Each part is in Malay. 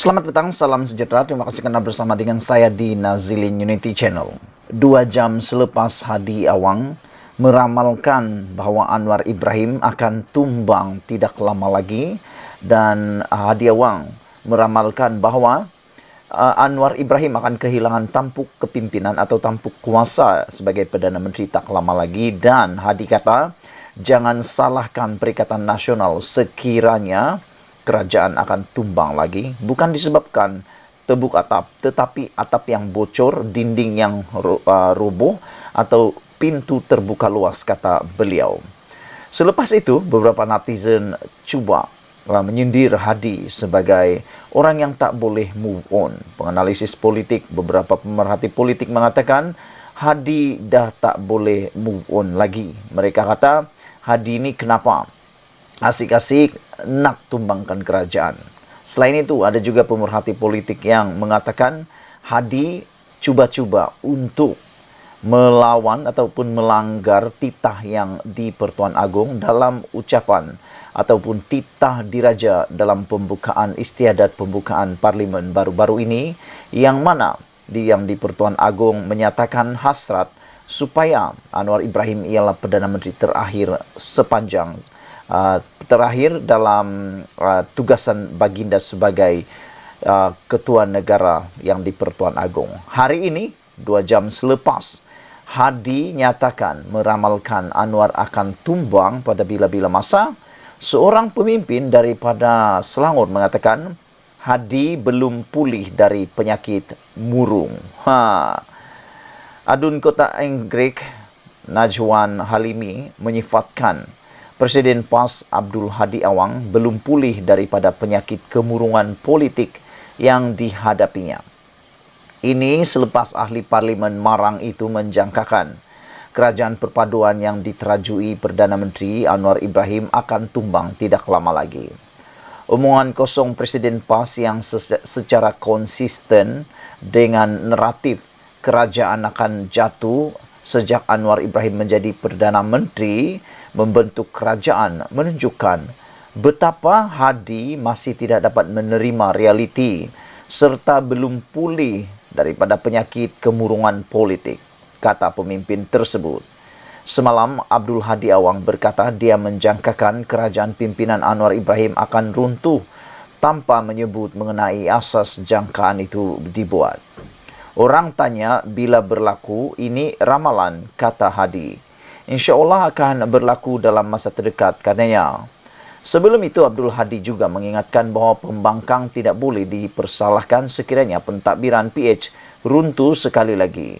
Selamat petang, salam sejahtera. Terima kasih karena bersama dengan saya di Nazilin Unity Channel. 2 jam selepas Hadi Awang meramalkan bahwa Anwar Ibrahim akan tumbang tidak lama lagi, dan Hadi Awang meramalkan bahwa Anwar Ibrahim akan kehilangan tampuk kepimpinan atau tampuk kuasa sebagai Perdana Menteri tak lama lagi. Dan Hadi kata, jangan salahkan Perikatan Nasional sekiranya kerajaan akan tumbang lagi, bukan disebabkan tebuk atap, tetapi atap yang bocor, dinding yang roboh, atau pintu terbuka luas, kata beliau. Selepas itu, beberapa netizen cuba menyindir Hadi sebagai orang yang tak boleh move on. Penganalisis politik, beberapa pemerhati politik mengatakan Hadi dah tak boleh move on lagi. Mereka kata, Hadi ini kenapa asik-asik nak tumbangkan kerajaan. Selain itu, ada juga pemerhati politik yang mengatakan Hadi cuba-cuba untuk melawan ataupun melanggar titah yang di Pertuan Agong dalam ucapan ataupun titah diraja dalam pembukaan istiadat pembukaan Parlimen baru-baru ini, yang mana yang di Pertuan Agong menyatakan hasrat supaya Anwar Ibrahim ialah Perdana Menteri terakhir dalam tugasan baginda sebagai ketua negara yang di Pertuan Agong. Hari ini, 2 jam selepas Hadi nyatakan meramalkan Anwar akan tumbang pada bila-bila masa, seorang pemimpin daripada Selangor mengatakan Hadi belum pulih dari penyakit murung. Adun Kota Anggrek Najwan Halimi menyifatkan Presiden PAS Abdul Hadi Awang belum pulih daripada penyakit kemurungan politik yang dihadapinya. Ini selepas ahli Parlimen Marang itu menjangkakan kerajaan perpaduan yang diterajui Perdana Menteri Anwar Ibrahim akan tumbang tidak lama lagi. Omongan kosong Presiden PAS yang secara konsisten dengan naratif kerajaan akan jatuh sejak Anwar Ibrahim menjadi Perdana Menteri membentuk kerajaan menunjukkan betapa Hadi masih tidak dapat menerima realiti serta belum pulih daripada penyakit kemurungan politik, kata pemimpin tersebut. Semalam, Abdul Hadi Awang berkata dia menjangkakan kerajaan pimpinan Anwar Ibrahim akan runtuh tanpa menyebut mengenai asas jangkaan itu dibuat. Orang tanya bila berlaku, ini ramalan, kata Hadi. InsyaAllah akan berlaku dalam masa terdekat, katanya. Sebelum itu, Abdul Hadi juga mengingatkan bahawa pembangkang tidak boleh dipersalahkan sekiranya pentadbiran PH runtuh sekali lagi.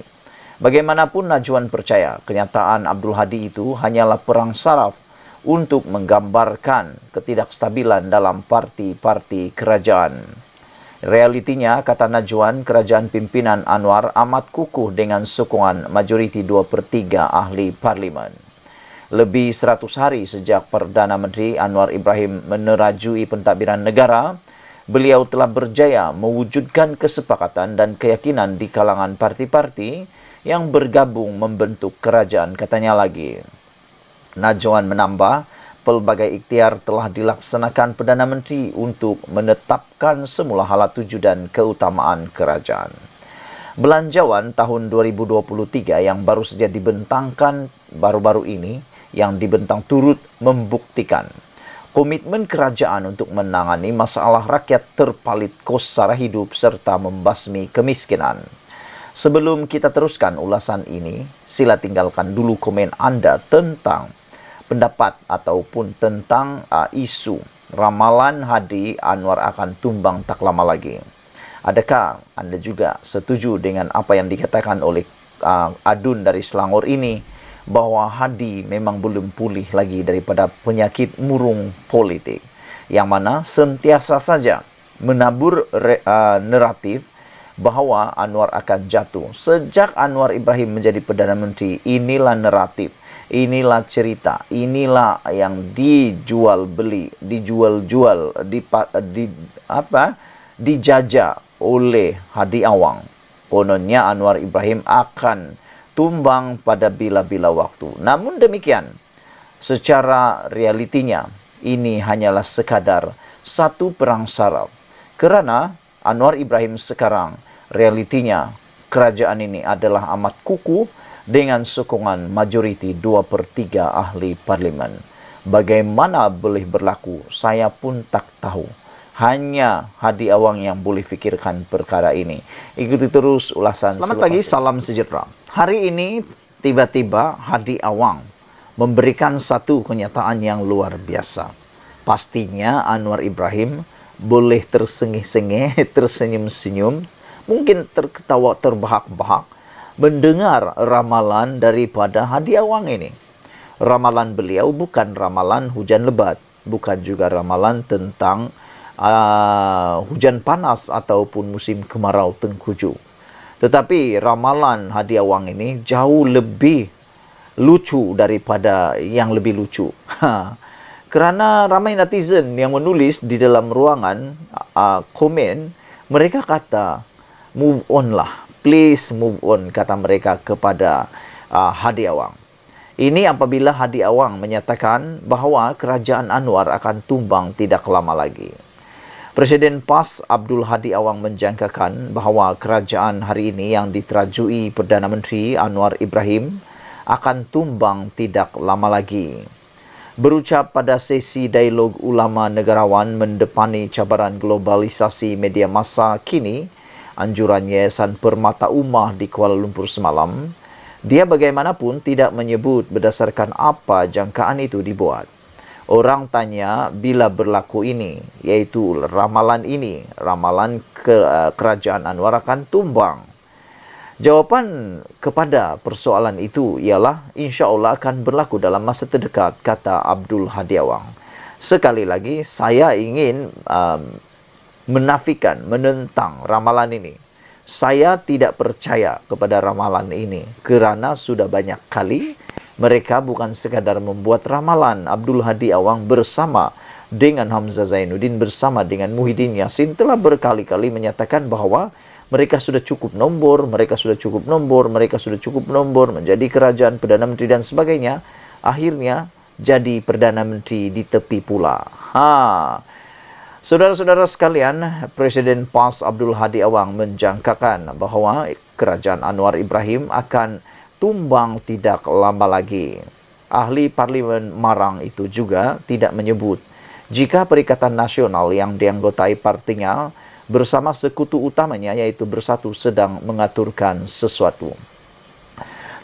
Bagaimanapun Najwan percaya, kenyataan Abdul Hadi itu hanyalah perang saraf untuk menggambarkan ketidakstabilan dalam parti-parti kerajaan. Realitinya, kata Najwan, kerajaan pimpinan Anwar amat kukuh dengan sokongan majoriti 2/3 ahli parlimen. Lebih 100 hari sejak Perdana Menteri Anwar Ibrahim menerajui pentadbiran negara, beliau telah berjaya mewujudkan kesepakatan dan keyakinan di kalangan parti-parti yang bergabung membentuk kerajaan, katanya lagi. Najwan menambah, pelbagai ikhtiar telah dilaksanakan Perdana Menteri untuk menetapkan semula hala tuju dan keutamaan kerajaan. Belanjawan tahun 2023 yang baru saja dibentangkan baru-baru ini, yang dibentang turut membuktikan komitmen kerajaan untuk menangani masalah rakyat terpalit kos sara hidup serta membasmi kemiskinan. Sebelum kita teruskan ulasan ini, sila tinggalkan dulu komen Anda tentang pendapat ataupun tentang isu ramalan Hadi Anwar akan tumbang tak lama lagi. Adakah Anda juga setuju dengan apa yang dikatakan oleh Adun dari Selangor ini, bahwa Hadi memang belum pulih lagi daripada penyakit murung politik, yang mana sentiasa saja menabur naratif bahawa Anwar akan jatuh. Sejak Anwar Ibrahim menjadi Perdana Menteri, inilah naratif, inilah cerita, inilah yang dijual-beli, dijual-jual, dijajah oleh Hadi Awang. Kononnya Anwar Ibrahim akan tumbang pada bila-bila waktu. Namun demikian, secara realitinya, ini hanyalah sekadar satu perang saraf. Kerana Anwar Ibrahim sekarang realitinya kerajaan ini adalah amat kukuh dengan sokongan majoriti 2/3 ahli parlimen. Bagaimana boleh berlaku, saya pun tak tahu. Hanya Hadi Awang yang boleh fikirkan perkara ini. Ikuti terus ulasan. Selamat pagi, salam sejahtera. Hari ini tiba-tiba Hadi Awang memberikan satu kenyataan yang luar biasa. Pastinya Anwar Ibrahim boleh tersengih-sengih, tersenyum-senyum, mungkin terketawa terbahak-bahak mendengar ramalan daripada Hadi Awang ini. Ramalan beliau bukan ramalan hujan lebat, bukan juga ramalan tentang hujan panas ataupun musim kemarau tengkujuh. Tetapi ramalan Hadi Awang ini jauh lebih lucu daripada yang lebih lucu. Kerana ramai netizen yang menulis di dalam ruangan komen, mereka kata, move on lah, please move on, kata mereka kepada Hadi Awang. Ini apabila Hadi Awang menyatakan bahawa kerajaan Anwar akan tumbang tidak lama lagi. Presiden PAS Abdul Hadi Awang menjangkakan bahawa kerajaan hari ini yang diterajui Perdana Menteri Anwar Ibrahim akan tumbang tidak lama lagi. Berucap pada sesi dialog ulama negarawan mendepani cabaran globalisasi media massa kini, anjuran Yayasan Permata Ummah di Kuala Lumpur semalam, dia bagaimanapun tidak menyebut berdasarkan apa jangkaan itu dibuat. Orang tanya bila berlaku ini, iaitu ramalan ini, ramalan kerajaan Anwar akan tumbang. Jawapan kepada persoalan itu ialah insya-Allah akan berlaku dalam masa terdekat, kata Abdul Hadi Awang. Sekali lagi, saya ingin menafikan, menentang ramalan ini. Saya tidak percaya kepada ramalan ini kerana sudah banyak kali mereka bukan sekadar membuat ramalan. Abdul Hadi Awang bersama dengan Hamzah Zainuddin, bersama dengan Muhyiddin Yassin telah berkali-kali menyatakan bahawa mereka sudah cukup nombor, mereka sudah cukup nombor, mereka sudah cukup nombor menjadi kerajaan Perdana Menteri dan sebagainya. Akhirnya jadi Perdana Menteri di tepi pula. Saudara-saudara sekalian, Presiden PAS Abdul Hadi Awang menjangkakan bahawa kerajaan Anwar Ibrahim akan tumbang tidak lama lagi. Ahli Parlimen Marang itu juga tidak menyebut jika Perikatan Nasional yang dianggotai partinya bersama sekutu utamanya iaitu Bersatu sedang mengaturkan sesuatu.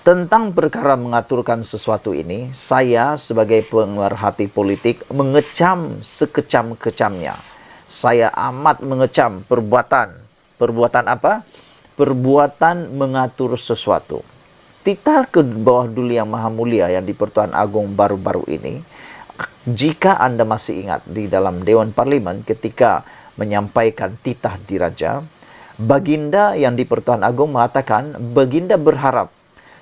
Tentang perkara mengaturkan sesuatu ini, saya sebagai pemerhati politik mengecam sekecam-kecamnya. Saya amat mengecam perbuatan. Perbuatan apa? Perbuatan mengatur sesuatu. Titah ke bawah duli yang maha mulia yang di Pertuan Agong baru-baru ini, jika Anda masih ingat di dalam Dewan Parlimen ketika menyampaikan titah diraja, Baginda yang di Pertuan Agong mengatakan Baginda berharap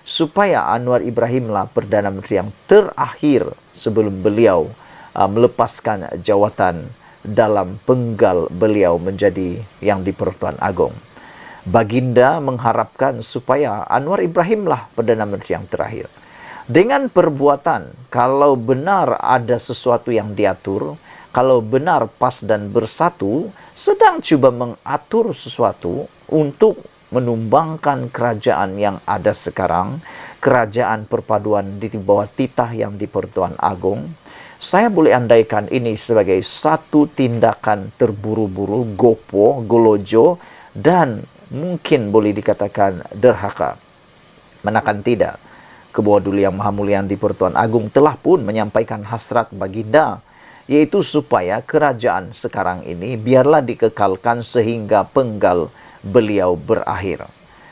supaya Anwar Ibrahim lah Perdana Menteri yang terakhir sebelum beliau melepaskan jawatan dalam penggal beliau menjadi yang di Pertuan Agong. Baginda mengharapkan supaya Anwar Ibrahim lah Perdana Menteri yang terakhir. Dengan perbuatan, kalau benar ada sesuatu yang diatur, kalau benar PAS dan Bersatu sedang cuba mengatur sesuatu untuk menumbangkan kerajaan yang ada sekarang, kerajaan perpaduan di bawah titah yang di Pertuan Agong, saya boleh andaikan ini sebagai satu tindakan terburu-buru, gopo, golojo, dan mungkin boleh dikatakan derhaka. Manakan tidak, Kebawah Duli Yang Maha Mulia di Pertuan Agong telah pun menyampaikan hasrat Baginda, yaitu supaya kerajaan sekarang ini biarlah dikekalkan sehingga penggal beliau berakhir.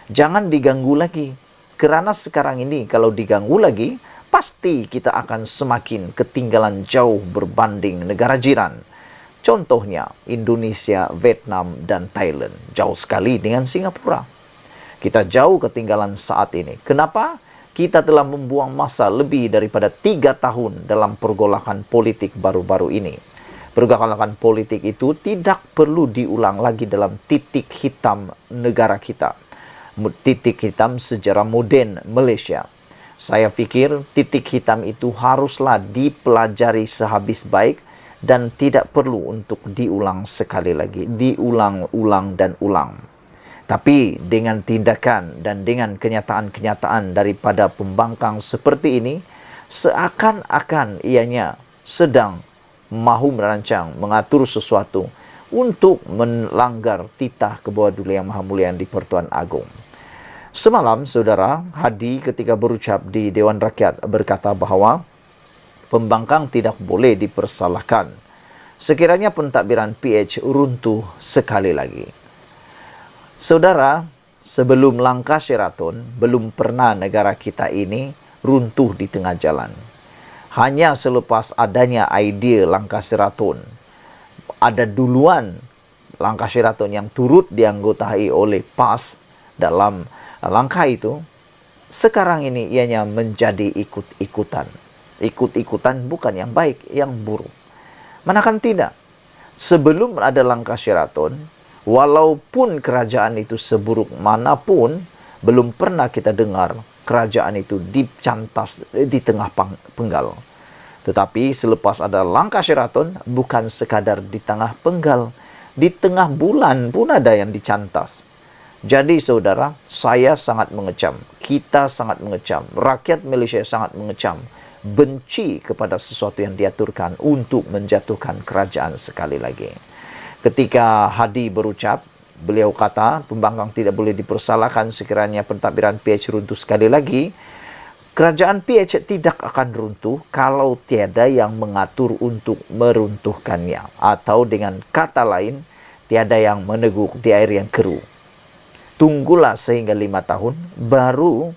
Jangan diganggu lagi, kerana sekarang ini kalau diganggu lagi, pasti kita akan semakin ketinggalan jauh berbanding negara jiran. Contohnya Indonesia, Vietnam, dan Thailand. Jauh sekali dengan Singapura. Kita jauh ketinggalan saat ini. Kenapa? Kita telah membuang masa lebih daripada 3 tahun dalam pergolakan politik baru-baru ini. Pergolakan politik itu tidak perlu diulang lagi dalam titik hitam negara kita. Titik hitam sejarah moden Malaysia. Saya fikir titik hitam itu haruslah dipelajari sehabis baik dan tidak perlu untuk diulang sekali lagi, diulang-ulang dan ulang. Tapi dengan tindakan dan dengan kenyataan-kenyataan daripada pembangkang seperti ini, seakan-akan ianya sedang mahu merancang, mengatur sesuatu untuk melanggar titah ke bawah Duli Yang Maha Mulia di Pertuan Agong. Semalam, saudara, Hadi ketika berucap di Dewan Rakyat berkata bahawa pembangkang tidak boleh dipersalahkan sekiranya pentadbiran PH runtuh sekali lagi. Saudara, sebelum langkah Sheraton, belum pernah negara kita ini runtuh di tengah jalan. Hanya selepas adanya idea langkah Sheraton, ada duluan langkah Sheraton yang turut dianggotai oleh PAS dalam langkah itu, sekarang ini ianya menjadi ikut-ikutan. Ikut-ikutan bukan yang baik, yang buruk. Manakan tidak, sebelum ada langkah Sheraton, walaupun kerajaan itu seburuk manapun, belum pernah kita dengar kerajaan itu dicantas di tengah penggal. Tetapi selepas ada langkah Sheraton, bukan sekadar di tengah penggal, di tengah bulan pun ada yang dicantas. Jadi saudara, saya sangat mengecam, kita sangat mengecam, rakyat Malaysia sangat mengecam, benci kepada sesuatu yang diaturkan untuk menjatuhkan kerajaan sekali lagi. Ketika Hadi berucap, beliau kata pembangkang tidak boleh dipersalahkan sekiranya pentadbiran PH runtuh sekali lagi. Kerajaan PH tidak akan runtuh kalau tiada yang mengatur untuk meruntuhkannya. Atau dengan kata lain, tiada yang meneguk di air yang keruh. Tunggulah sehingga 5 tahun, baru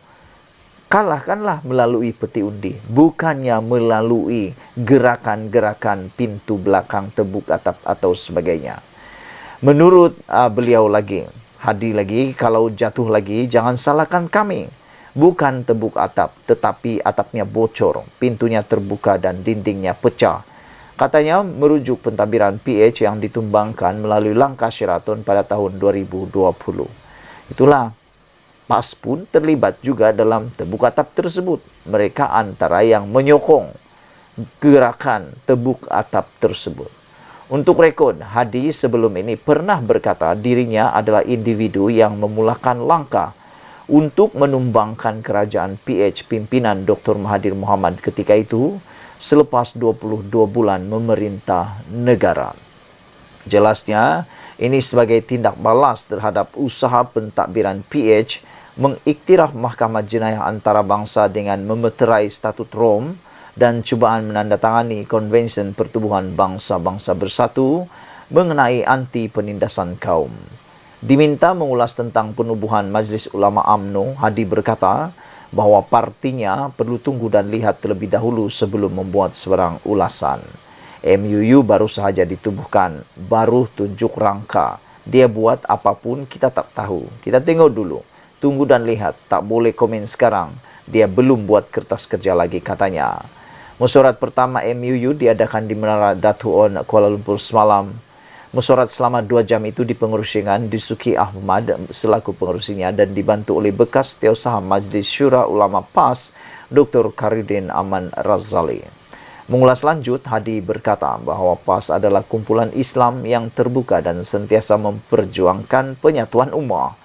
kalahkanlah melalui peti undi. Bukannya melalui gerakan-gerakan pintu belakang, tebuk atap atau sebagainya. Menurut beliau lagi, Hadi lagi, kalau jatuh lagi, jangan salahkan kami. Bukan tebuk atap, tetapi atapnya bocor, pintunya terbuka dan dindingnya pecah. Katanya merujuk pentadbiran PH yang ditumbangkan melalui langkah Sheraton pada tahun 2020. Itulah, PAS pun terlibat juga dalam tebuk atap tersebut. Mereka antara yang menyokong gerakan tebuk atap tersebut. Untuk rekod, Hadi sebelum ini pernah berkata dirinya adalah individu yang memulakan langkah untuk menumbangkan kerajaan PH pimpinan Dr. Mahathir Mohamad ketika itu selepas 22 bulan memerintah negara. Jelasnya, ini sebagai tindak balas terhadap usaha pentadbiran PH mengiktiraf Mahkamah Jenayah Antarabangsa dengan memeterai Statut Rom dan cubaan menandatangani Konvensyen Pertubuhan Bangsa-Bangsa Bersatu mengenai anti penindasan kaum. Diminta mengulas tentang penubuhan Majlis Ulama UMNO, Hadi berkata bahawa partinya perlu tunggu dan lihat terlebih dahulu sebelum membuat sebarang ulasan. MUU baru sahaja ditubuhkan, baru tunjuk rangka. Dia buat apapun kita tak tahu. Kita tengok dulu, tunggu dan lihat, tak boleh komen sekarang. Dia belum buat kertas kerja lagi, katanya. Mesyuarat pertama MUU diadakan di Menara Datu On, Kuala Lumpur semalam. Mesyuarat selama 2 jam itu dipengerusikan Disuki Ahmad selaku pengerusinya dan dibantu oleh bekas Setiausaha Majlis Syura Ulama PAS, Dr. Karudin Aman Razali. Mengulas lanjut, Hadi berkata bahawa PAS adalah kumpulan Islam yang terbuka dan sentiasa memperjuangkan penyatuan ummah.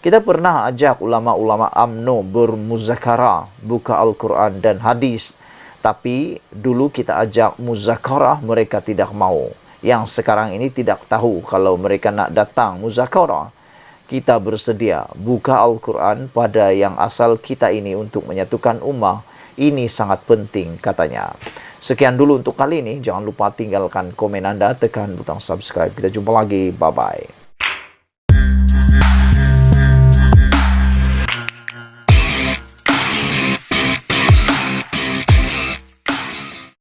Kita pernah ajak ulama-ulama UMNO bermuzakarah, buka Al-Quran dan hadis. Tapi dulu kita ajak muzakarah, mereka tidak mau. Yang sekarang ini tidak tahu kalau mereka nak datang muzakarah. Kita bersedia buka Al-Quran pada yang asal kita ini untuk menyatukan ummah. Ini sangat penting, katanya. Sekian dulu untuk kali ini. Jangan lupa tinggalkan komen anda, tekan butang subscribe. Kita jumpa lagi. Bye-bye.